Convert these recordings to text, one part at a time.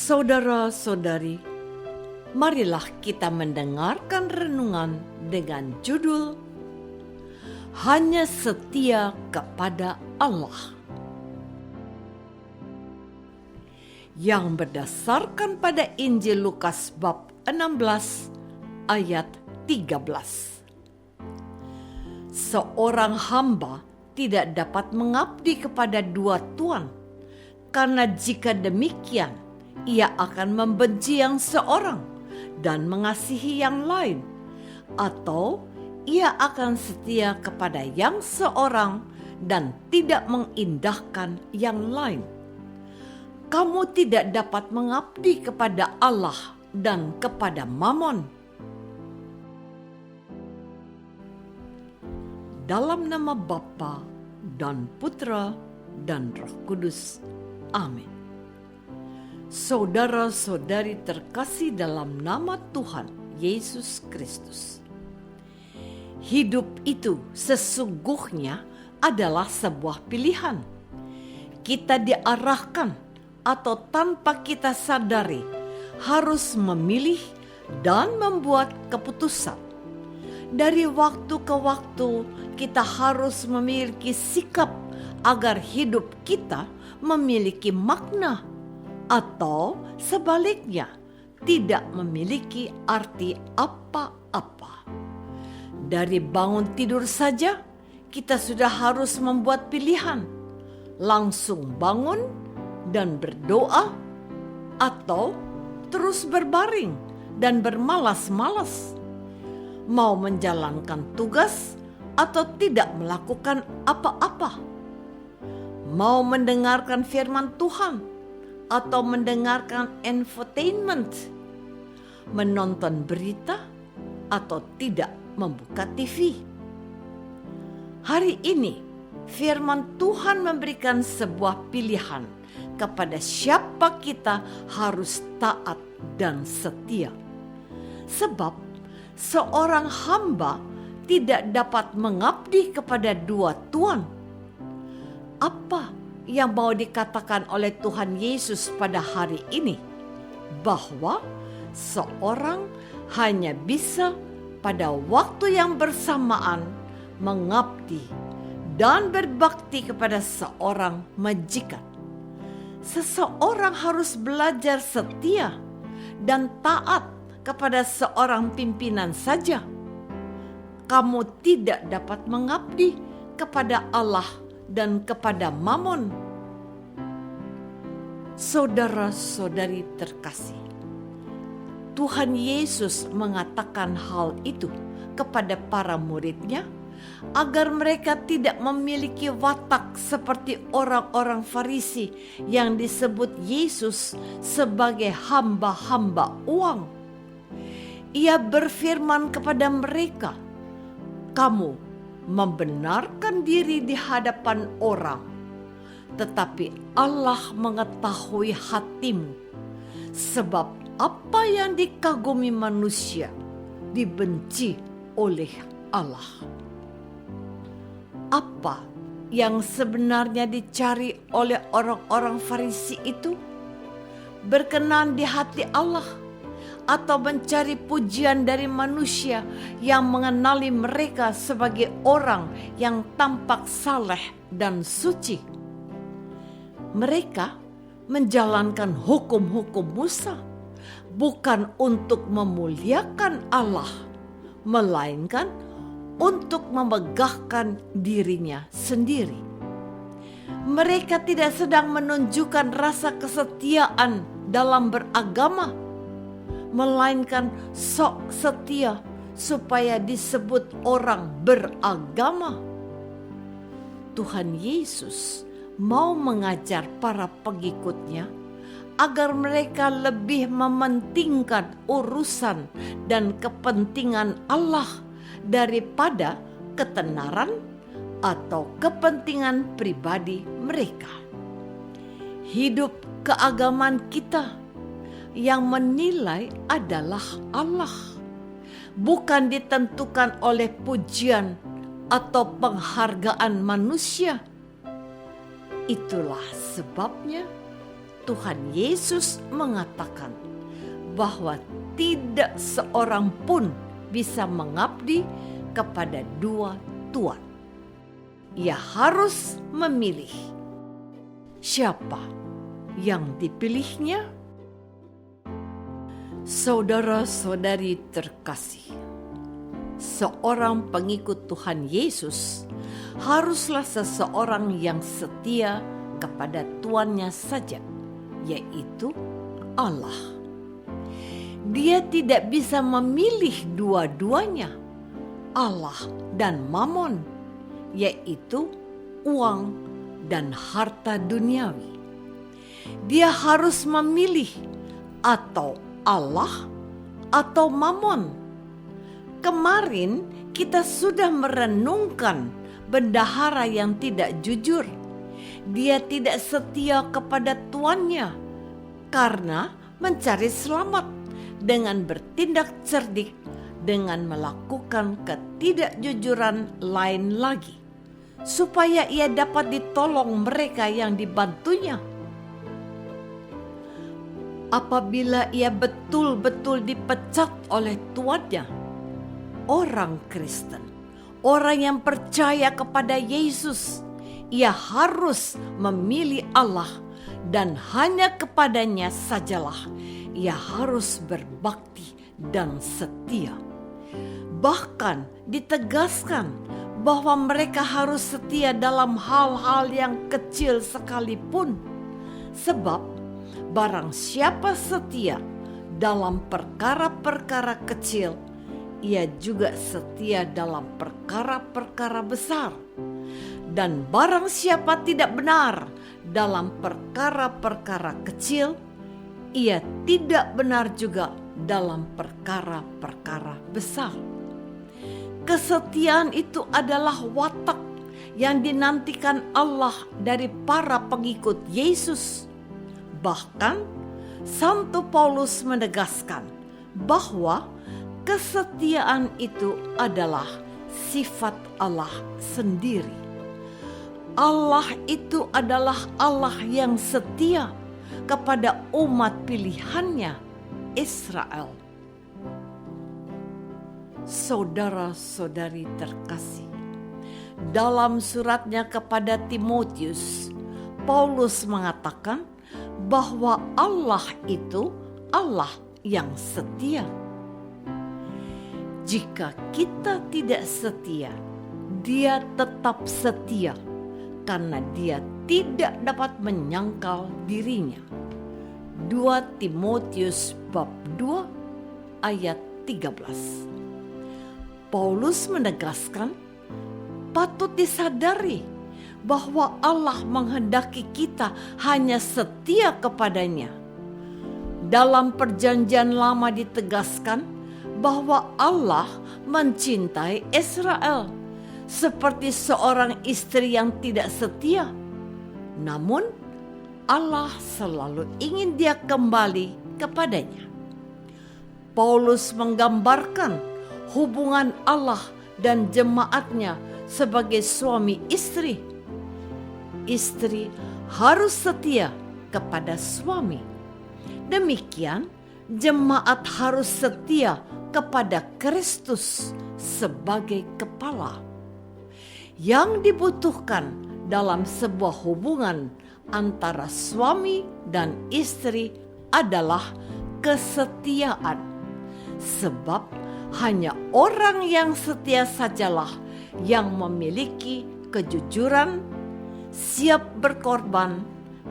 Saudara-saudari, marilah kita mendengarkan renungan dengan judul Hanya Setia Kepada Allah, yang berdasarkan pada Injil Lukas bab 16 ayat 13. Seorang hamba tidak dapat mengabdi kepada dua tuan, karena jika demikian ia akan membenci yang seorang dan mengasihi yang lain, atau ia akan setia kepada yang seorang dan tidak mengindahkan yang lain. Kamu tidak dapat mengabdi kepada Allah dan kepada Mammon. Dalam nama Bapa dan Putra dan Roh Kudus. Amin. Saudara-saudari terkasih dalam nama Tuhan Yesus Kristus. Hidup itu sesungguhnya adalah sebuah pilihan. Kita diarahkan atau tanpa kita sadari harus memilih dan membuat keputusan. Dari waktu ke waktu kita harus memiliki sikap agar hidup kita memiliki makna, atau sebaliknya tidak memiliki arti apa-apa. Dari bangun tidur saja kita sudah harus membuat pilihan, langsung bangun dan berdoa, atau terus berbaring dan bermalas-malas, mau menjalankan tugas atau tidak melakukan apa-apa, mau mendengarkan firman Tuhan atau mendengarkan infotainment, menonton berita atau tidak membuka TV. Hari ini firman Tuhan memberikan sebuah pilihan kepada siapa kita harus taat dan setia. Sebab seorang hamba tidak dapat mengabdi kepada dua tuan. Apa yang mau dikatakan oleh Tuhan Yesus pada hari ini? Bahwa seorang hanya bisa pada waktu yang bersamaan mengabdi dan berbakti kepada seorang majikan. Seseorang harus belajar setia dan taat kepada seorang pimpinan saja. Kamu tidak dapat mengabdi kepada Allah dan kepada Mammon. Saudara-saudari terkasih, Tuhan Yesus mengatakan hal itu kepada para murid-Nya agar mereka tidak memiliki watak seperti orang-orang Farisi yang disebut Yesus sebagai hamba-hamba uang. Ia berfirman kepada mereka, "Kamu membenarkan diri di hadapan orang, tetapi Allah mengetahui hatimu, sebab apa yang dikagumi manusia dibenci oleh Allah." Apa yang sebenarnya dicari oleh orang-orang Farisi itu? Berkenan di hati Allah, atau mencari pujian dari manusia yang mengenali mereka sebagai orang yang tampak saleh dan suci? Mereka menjalankan hukum-hukum Musa bukan untuk memuliakan Allah, melainkan untuk memegahkan dirinya sendiri. Mereka tidak sedang menunjukkan rasa kesetiaan dalam beragama, melainkan sok setia supaya disebut orang beragama. Tuhan Yesus mau mengajar para pengikut-Nya agar mereka lebih mementingkan urusan dan kepentingan Allah daripada ketenaran atau kepentingan pribadi mereka. Hidup keagamaan kita yang menilai adalah Allah, bukan ditentukan oleh pujian atau penghargaan manusia. Itulah sebabnya Tuhan Yesus mengatakan bahwa tidak seorang pun bisa mengabdi kepada dua tuan. Ia harus memilih. Siapa yang dipilihnya? Saudara-saudari terkasih, seorang pengikut Tuhan Yesus haruslah seseorang yang setia kepada tuannya saja, yaitu Allah. Dia tidak bisa memilih dua-duanya, Allah dan Mamon, yaitu uang dan harta duniawi. Dia harus memilih atau Allah atau Mamon. Kemarin kita sudah merenungkan bendahara yang tidak jujur. Dia tidak setia kepada tuannya karena mencari selamat dengan bertindak cerdik dengan melakukan ketidakjujuran lain lagi, supaya ia dapat ditolong mereka yang dibantunya. Apabila ia betul-betul dipecat oleh tuannya, orang Kristen, orang yang percaya kepada Yesus, ia harus memilih Allah dan hanya kepadanya sajalah ia harus berbakti dan setia. Bahkan ditegaskan bahwa mereka harus setia dalam hal-hal yang kecil sekalipun. Sebab barang siapa setia dalam perkara-perkara kecil, ia juga setia dalam perkara-perkara besar. Dan barang siapa tidak benar dalam perkara-perkara kecil, ia tidak benar juga dalam perkara-perkara besar. Kesetiaan itu adalah watak yang dinantikan Allah dari para pengikut Yesus. Bahkan Santo Paulus menegaskan bahwa kesetiaan itu adalah sifat Allah sendiri. Allah itu adalah Allah yang setia kepada umat pilihannya, Israel. Saudara-saudari terkasih, dalam suratnya kepada Timotius, Paulus mengatakan bahwa Allah itu Allah yang setia. Jika kita tidak setia, Dia tetap setia karena Dia tidak dapat menyangkal dirinya. 2 Timotius bab 2 ayat 13. Paulus menegaskan, patut disadari bahwa Allah menghendaki kita hanya setia kepadanya. Dalam perjanjian lama ditegaskan bahwa Allah mencintai Israel seperti seorang istri yang tidak setia. Namun Allah selalu ingin dia kembali kepadanya. Paulus menggambarkan hubungan Allah dan jemaatnya sebagai suami istri. Istri harus setia kepada suami. Demikian jemaat harus setia kepada Kristus sebagai kepala. Yang dibutuhkan dalam sebuah hubungan antara suami dan istri adalah kesetiaan. Sebab hanya orang yang setia sajalah yang memiliki kejujuran, siap berkorban,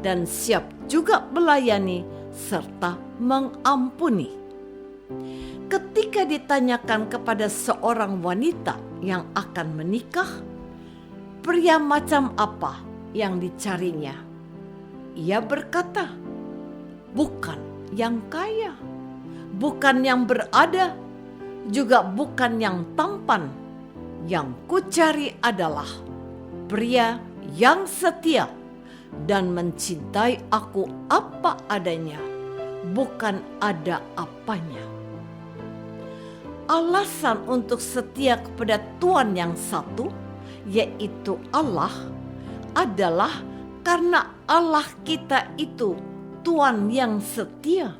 dan siap juga melayani serta mengampuni. Ketika ditanyakan kepada seorang wanita yang akan menikah, pria macam apa yang dicarinya? Ia berkata, bukan yang kaya, bukan yang berada, juga bukan yang tampan. Yang kucari adalah pria yang setia dan mencintai aku apa adanya, bukan ada apanya. Alasan untuk setia kepada Tuhan yang satu, yaitu Allah, adalah karena Allah kita itu Tuhan yang setia.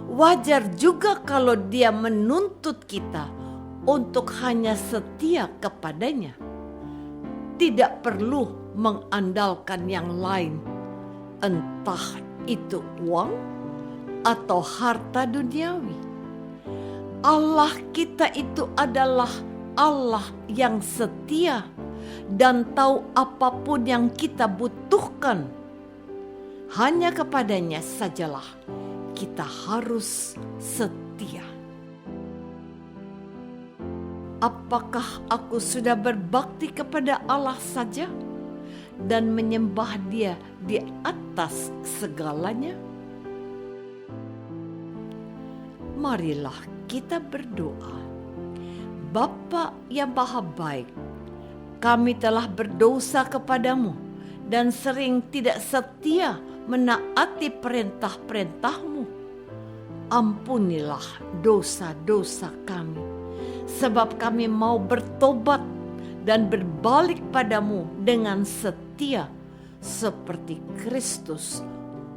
Wajar juga kalau Dia menuntut kita untuk hanya setia kepadanya. Tidak perlu mengandalkan yang lain, entah itu uang atau harta duniawi. Allah kita itu adalah Allah yang setia dan tahu apapun yang kita butuhkan. Hanya kepadanya sajalah kita harus setia. Apakah aku sudah berbakti kepada Allah saja dan menyembah Dia di atas segalanya? Marilah kita berdoa. Bapa yang Maha Baik, kami telah berdosa kepadamu dan sering tidak setia menaati perintah-perintah-Mu. Ampunilah dosa-dosa kami, sebab kami mau bertobat dan berbalik padamu dengan setia seperti Kristus,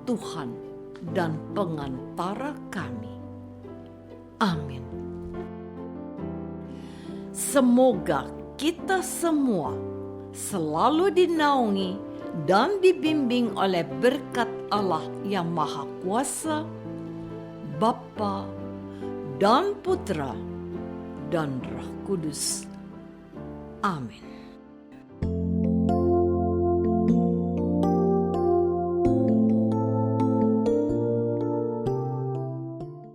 Tuhan dan pengantara kami. Amin. Semoga kita semua selalu dinaungi dan dibimbing oleh berkat Allah yang Maha Kuasa, Bapa dan Putra dan Roh Kudus. Amin.